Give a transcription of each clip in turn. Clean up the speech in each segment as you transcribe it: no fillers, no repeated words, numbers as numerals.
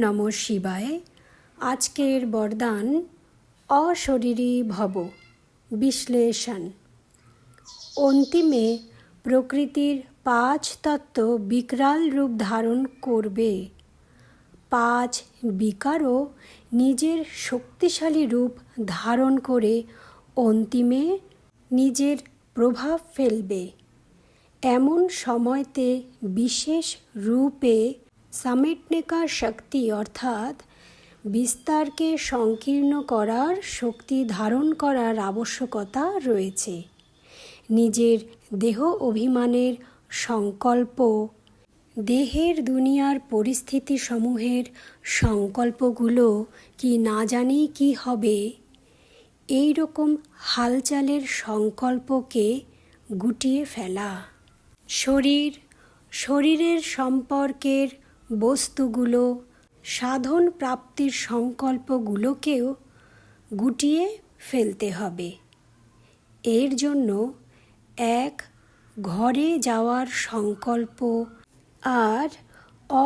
নমঃ শিবায়। আজকের বরদান অশরীরী ভব বিশ্লেষণ। অন্তিমে প্রকৃতির 5 তত্ত্ব বিকরাল রূপ ধারণ করবে। 5 বিকারও নিজের শক্তিশালী রূপ ধারণ করে অন্তিমে নিজের প্রভাব ফেলবে। এমন সময়তে বিশেষ রূপে समेटने का शक्ति অর্থাৎ বিস্তারকে সংকীর্ণ করার শক্তি ধারণ করার আবশ্যকতা রয়েছে। নিজের দেহ অভিমানের সংকল্প, দেহের দুনিয়ার পরিস্থিতি সমূহের সংকল্পগুলো কি না জানি কি হবে, এই রকম হালচালের সংকল্পকে গুটিয়ে ফেলা। শরীরের সম্পর্কের বস্তুগুলো, সাধন প্রাপ্তির সংকল্পগুলোকেও গুটিয়ে ফেলতে হবে। এর জন্য এক ঘরে যাওয়ার সংকল্প আর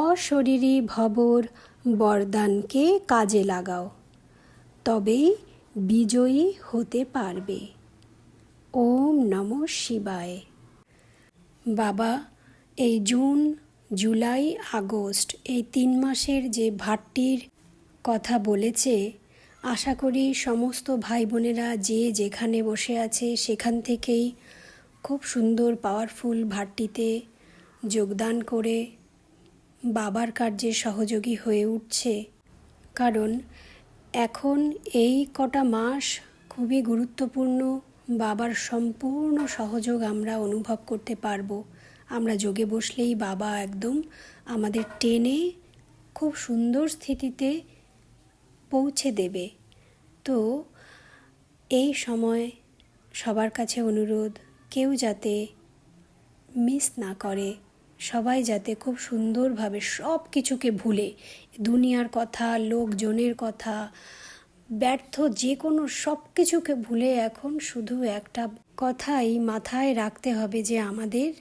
অশরীরী ভবর বরদানকে কাজে লাগাও, তবেই বিজয়ী হতে পারবে। ওম নমঃ শিবায়। বাবা এই জুন, জুলাই, আগস্ট এই 3 মাসের যে ভাটটির কথা বলেছে, আশা করি সমস্ত ভাই বোনেরা যে যেখানে বসে আছে সেখান থেকেই খুব সুন্দর পাওয়ারফুল ভাটটিতে যোগদান করে বাবার কার্যে সহযোগী হয়ে উঠছে। কারণ এখন এই কটা মাস খুবই গুরুত্বপূর্ণ। বাবার সম্পূর্ণ সহযোগ আমরা অনুভব করতে পারবো। আমরা যোগে বসলেই বাবা একদম আমাদের টেনে খুব সুন্দর স্থিতিতে পৌঁছে দেবে। তো এই সময় সবার কাছে অনুরোধ, কেউ যাতে মিস না করে, সবাই যাতে খুব সুন্দরভাবে সব কিছুকে ভুলে, দুনিয়ার কথা, লোকজনের কথা, ব্যর্থ যে কোনো সব কিছুকে ভুলে এখন শুধু একটা কথাই মাথায় রাখতে হবে যে আমাদের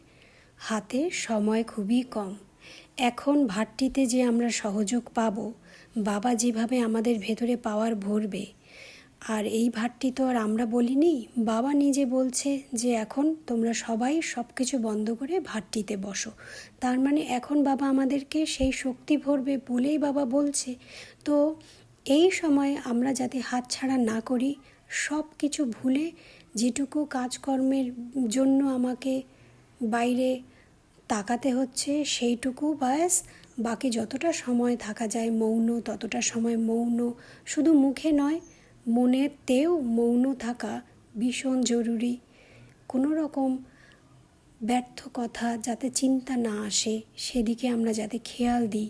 হাতে সময় খুবই কম। এখন ভাটটিতে যে আমরা সহযোগ পাব, বাবা যেভাবে আমাদের ভেতরে পাওয়ার ভরবে, আর এই ভাটটি তো আর আমরা বলিনি, বাবা নিজে বলছে যে এখন তোমরা সবাই সব কিছু বন্ধ করে ভাটটিতে বসো। তার মানে এখন বাবা আমাদেরকে সেই শক্তি ভরবে বলেই বাবা বলছে। তো এই সময় আমরা যাতে হাতছাড়া না করি, সব কিছু ভুলে যেটুকু কাজকর্মের জন্য আমাকে বাইরে তাকাতে হচ্ছে সেইটুকু ব্যাস, বাকি যতটা সময় থাকা যায় মৌন, ততটা সময় মৌন। শুধু মুখে নয়, মনেতেও মৌন থাকা ভীষণ জরুরি। কোনো রকম ব্যর্থ কথা যাতে চিন্তা না আসে, সেদিকে আমরা যাতে খেয়াল দিই,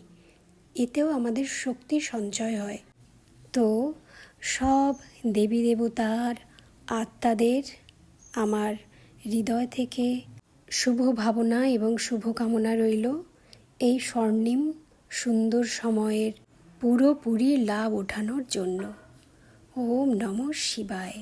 এতেও আমাদের শক্তি সঞ্চয় হয়। তো সব দেবী দেবতার আত্মাদের আমার হৃদয় থেকে শুভ ভাবনা এবং শুভকামনা রইল এই স্বর্ণিম সুন্দর সময়ের পুরোপুরি লাভ ওঠানোর জন্য। ওম নমঃ শিবায়।